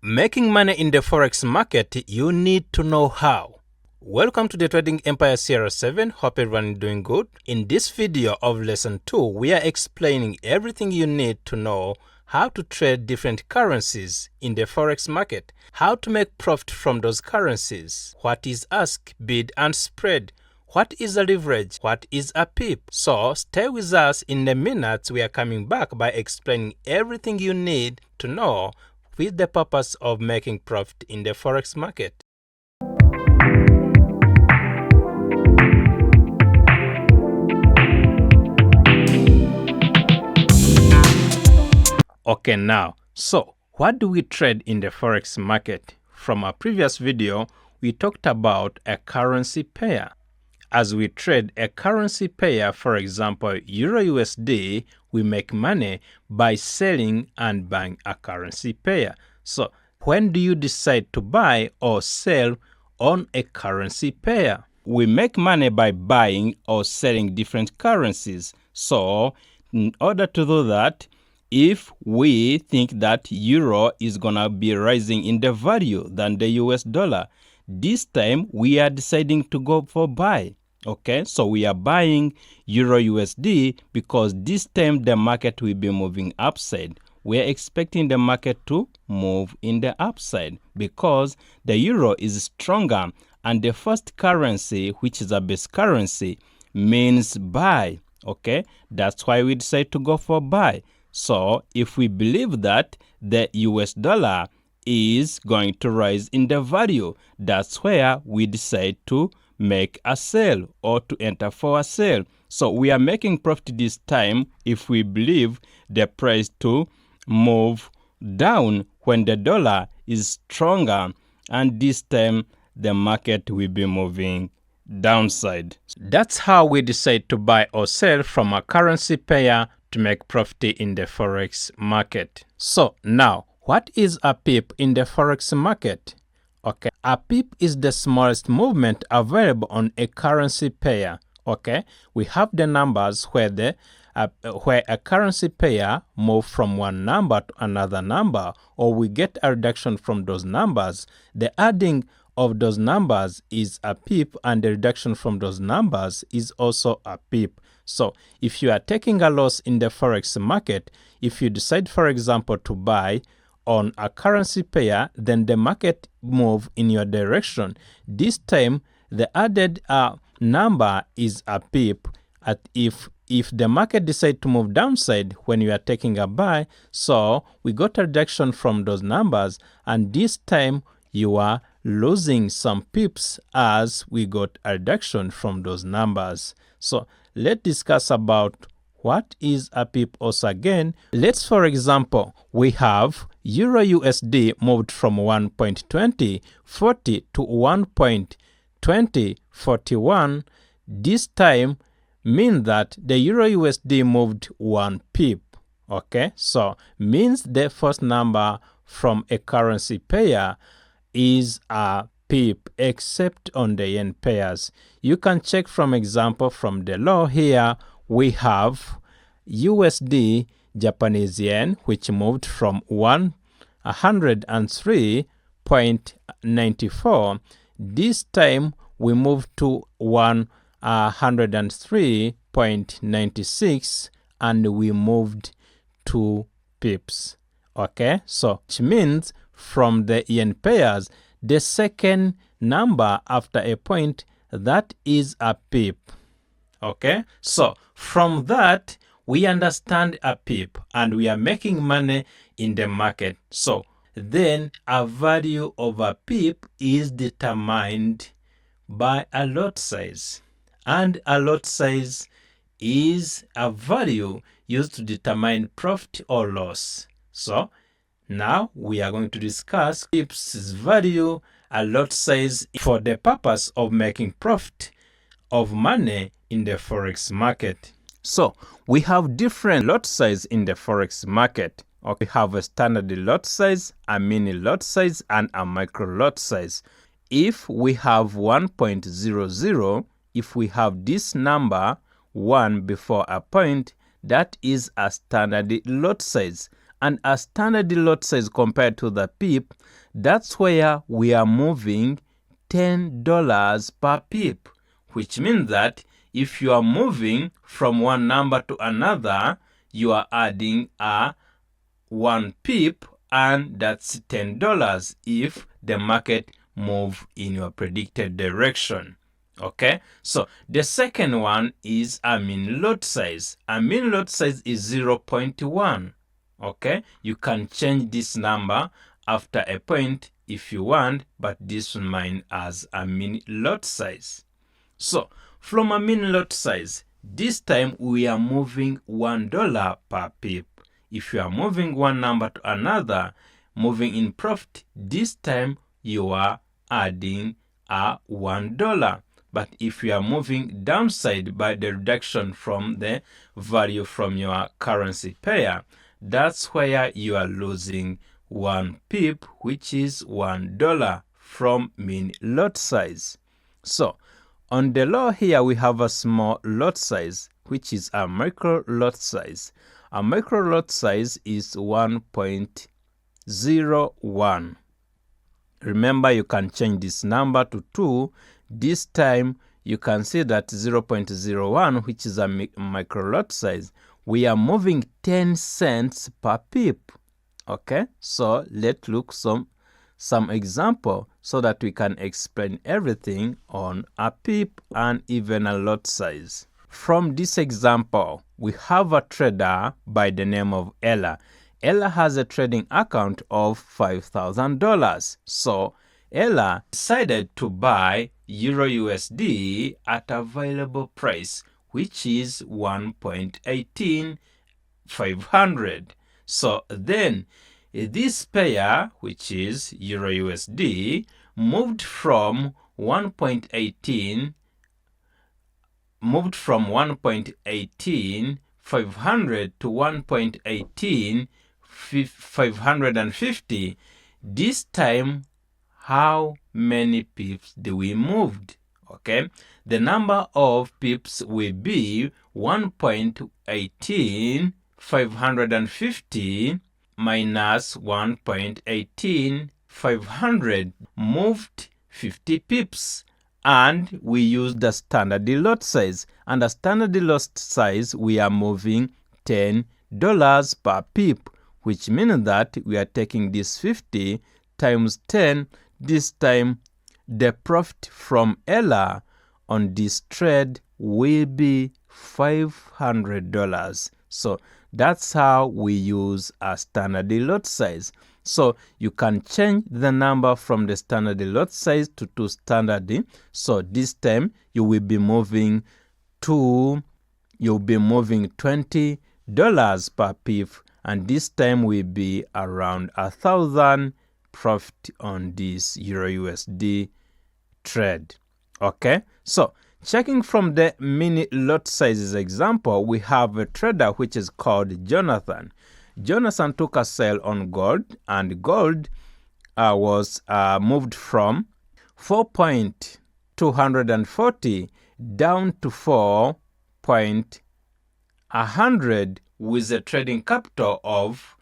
Making money in the forex market, you need to know how. Welcome to the Trading Empire Sierra 7. Hope everyone is doing good. In this video of lesson 2, we are explaining everything you need to know how to trade different currencies in the forex market, how to make profit from those currencies, what is ask, bid and spread, what is a leverage, what is a pip. So stay with us. In the minutes we are coming back by explaining everything you need to know with the purpose of making profit in the forex market. Okay, now, so what do we trade in the forex market? From our previous video, we talked about a currency pair. As we trade a currency pair, for example, Euro USD, we make money by selling and buying a currency pair. So when do you decide to buy or sell on a currency pair? We make money by buying or selling different currencies. So in order to do that, if we think that euro is gonna be rising in the value than the US dollar, this time we are deciding to go for buy. Okay, so we are buying Euro USD because this time the market will be moving upside. We are expecting the market to move in the upside because the euro is stronger, and the first currency, which is a base currency, means buy. Okay, that's why we decide to go for buy. So if we believe that the US dollar is going to rise in the value, that's where we decide to make a sell or to enter for a sell. So we are making profit this time if we believe the price to move down when the dollar is stronger, and this time the market will be moving downside. That's how we decide to buy or sell from a currency pair to make profit in the forex market. So now, what is a pip in the forex market? Okay, a pip is the smallest movement available on a currency pair. Okay, we have the numbers where a currency pair move from one number to another number, or we get a reduction from those numbers. The adding of those numbers is a pip, and the reduction from those numbers is also a pip. So if you are taking a loss in the forex market, if you decide, for example, to buy on a currency pair, then the market move in your direction. This time the added number is a pip. If the market decide to move downside when you are taking a buy, so we got a reduction from those numbers, and this time you are losing some pips as we got a reduction from those numbers. So let's discuss about what is a pip also again. Let's, for example, we have Euro USD moved from 1.2040 to 1.2041. This time means that the Euro USD moved 1 pip. Okay, so means the first number from a currency pair is a pip, except on the yen pairs. You can check from example from the law here. We have USD Japanese yen, which moved from 103.94. This time we moved to 103.96, and we moved 2 pips. Okay, so which means from the yen pairs, the second number after a point, that is a pip. Okay, so from that we understand a pip, and we are making money in the market. So then a value of a pip is determined by a lot size, and a lot size is a value used to determine profit or loss. So now we are going to discuss pips value, a lot size, for the purpose of making profit of money in the forex market. So we have different lot size in the forex market. Okay, we have a standard lot size, a mini lot size, and a micro lot size. If we have 1.00, if we have this number 1 before a point, that is a standard lot size. And a standard lot size compared to the pip, that's where we are moving $10 per pip, which means that if you are moving from one number to another, you are adding a 1 pip, and that's $10 if the market move in your predicted direction. Okay, so the second one is a mean lot size. A mean lot size is 0.1. Okay, you can change this number after a point if you want, but this one mine as a mean lot size. So from a mean lot size, this time we are moving $1 per pip. If you are moving one number to another, moving in profit, this time you are adding a $1. But if you are moving downside by the reduction from the value from your currency pair, that's where you are losing 1 pip, which is $1 from mean lot size. So on the low here, we have a small lot size, which is a micro lot size. A micro lot size is 1.01. Remember, you can change this number to 2. This time, you can see that 0.01, which is a micro lot size, we are moving 10 cents per pip. Okay, so let's look some example so that we can explain everything on a pip and even a lot size. From this example, we have a trader by the name of Ella. Ella has a trading account of $5,000. So Ella decided to buy Euro USD at a available price, which is 1.18500. So then this pair, which is Euro USD, moved from 1.18500 to 1.18550. This time, how many pips do we moved? Okay, the number of pips will be 1.18550 minus 1.18500, moved 50 pips. And we use the standard lot size. And the standard lot size, we are moving $10 per pip, which means that we are taking this 50 times 10. This time, the profit from Ella on this trade will be $500. So that's how we use a standard lot size. So you can change the number from the standard lot size to standard. So this time you will be moving $20 per pip, and this time will be around 1,000 profit on this Euro USD trade. Okay, so checking from the mini lot sizes example, we have a trader which is called Jonathan. Jonathan took a sell on gold, and gold was moved from 4.240 down to 4.100 with a trading capital of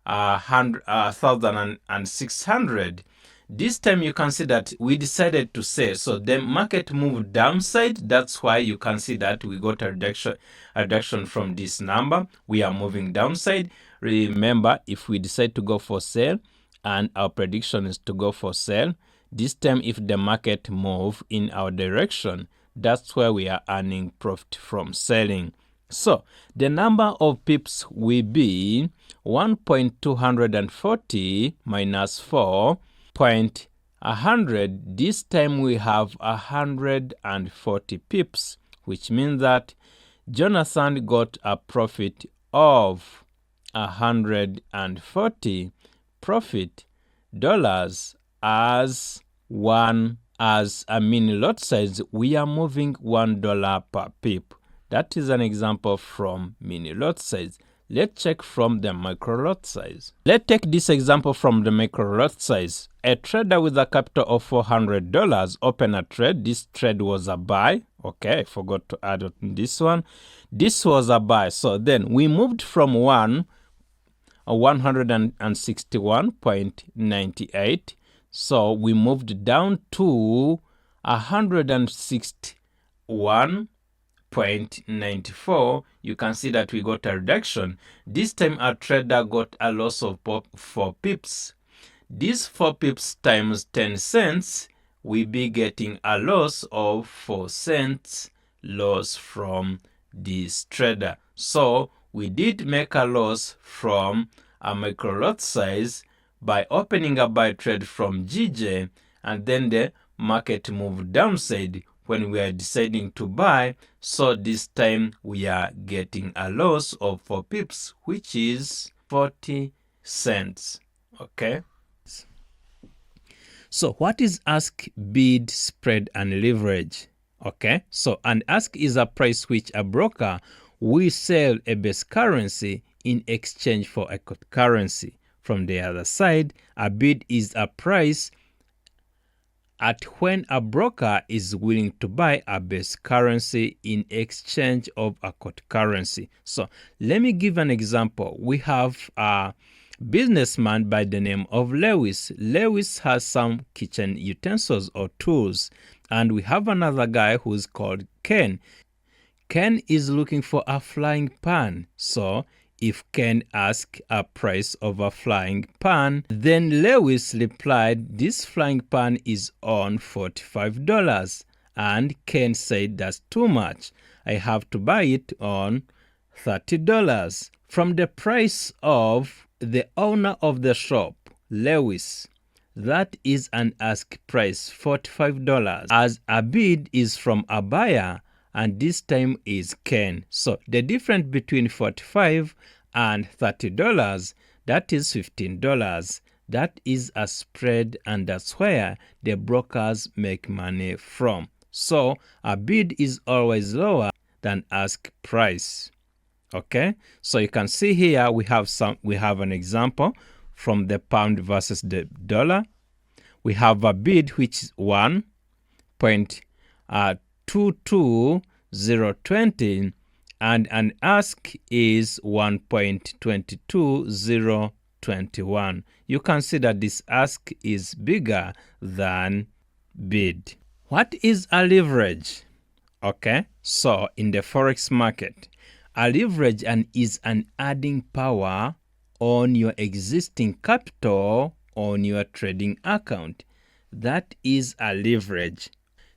1,600. This time you can see that we decided to sell, so the market moved downside. That's why you can see that we got a reduction from this number. We are moving downside. Remember, if we decide to go for sale and our prediction is to go for sale, this time if the market move in our direction, that's where we are earning profit from selling. So the number of pips will be 1.240 minus 4.100. This time we have 140 pips, which means that Jonathan got a profit of 140 profit dollars as a mini lot size. We are moving $1 per pip. That is an example from mini lot size. Let's check from the micro lot size. Let's take this example from the micro lot size. A trader with a capital of $400 opened a trade. This trade was a buy. Okay, I forgot to add on this one. This was a buy. So then we moved from 1 161.98. So we moved down to 161.94. You can see that we got a reduction. This time our trader got a loss of 4 pips. This 4 pips times 10 cents, we be getting a loss of 4 cents loss from this trader. So we did make a loss from a micro lot size by opening a buy trade from GJ, and then the market moved downside when we are deciding to buy. So this time we are getting a loss of 4 pips, which is 40 cents. Okay. So what is ask, bid, spread, and leverage? Okay, so an ask is a price which a broker will sell a base currency in exchange for a currency. From the other side, a bid is a price at when a broker is willing to buy a base currency in exchange of a currency. So let me give an example. We have a businessman by the name of Lewis. Lewis has some kitchen utensils or tools, and we have another guy who's called Ken. Ken is looking for a flying pan. So if Ken asked a price of a flying pan, then Lewis replied, this flying pan is on $45. And Ken said, that's too much. I have to buy it on $30. From the price of the owner of the shop, Lewis, that is an ask price, $45, as a bid is from a buyer, and this time is Ken. So the difference between $45 and $30, that is $15. That is a spread, and that's where the brokers make money from. So a bid is always lower than ask price. Okay, so you can see here we have an example from the pound versus the dollar. We have a bid which is 1.22020, and an ask is 1.22021. You can see that this ask is bigger than bid. What is a leverage? Okay, so in the forex market, a leverage is an adding power on your existing capital on your trading account. That is a leverage.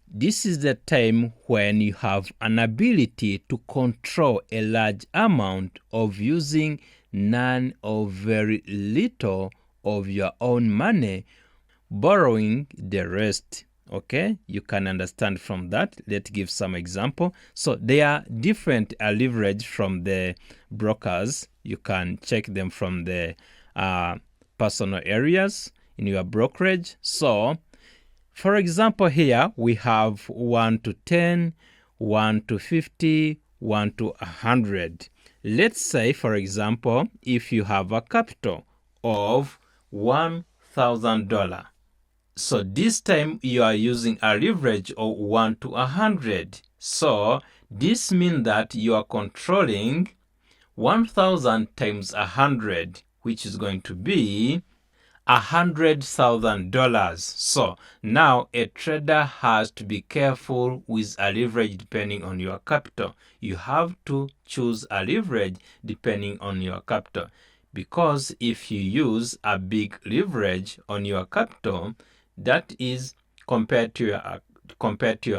This is the time when you have an ability to control a large amount of using none or very little of your own money, borrowing the rest. Okay, you can understand from that. Let's give some example. So there are different leverage from the brokers. You can check them from the personal areas in your brokerage. So for example, here we have 1 to 10, 1 to 50, 1 to 100. Let's say, for example, if you have a capital of $1,000. So this time you are using a leverage of 1 to 100. So this means that you are controlling 1,000 times 100, which is going to be $100,000. So now a trader has to be careful with a leverage depending on your capital. You have to choose a leverage depending on your capital, because if you use a big leverage on your capital, that is compared to your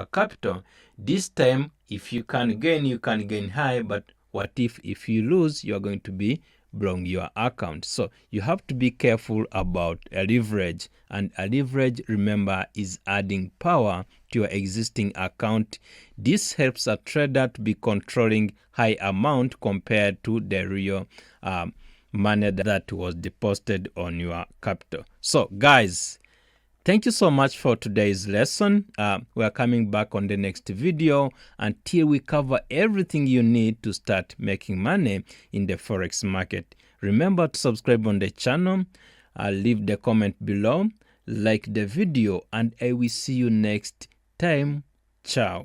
capital, this time if you can gain high, but what if you lose, you're going to be blowing your account. So you have to be careful about a leverage, and a leverage, remember, is adding power to your existing account. This helps a trader to be controlling high amount compared to the real money that was deposited on your capital. So guys, thank you so much for today's lesson. We are coming back on the next video until we cover everything you need to start making money in the forex market. Remember to subscribe on the channel, leave the comment below, like the video, and I will see you next time. Ciao.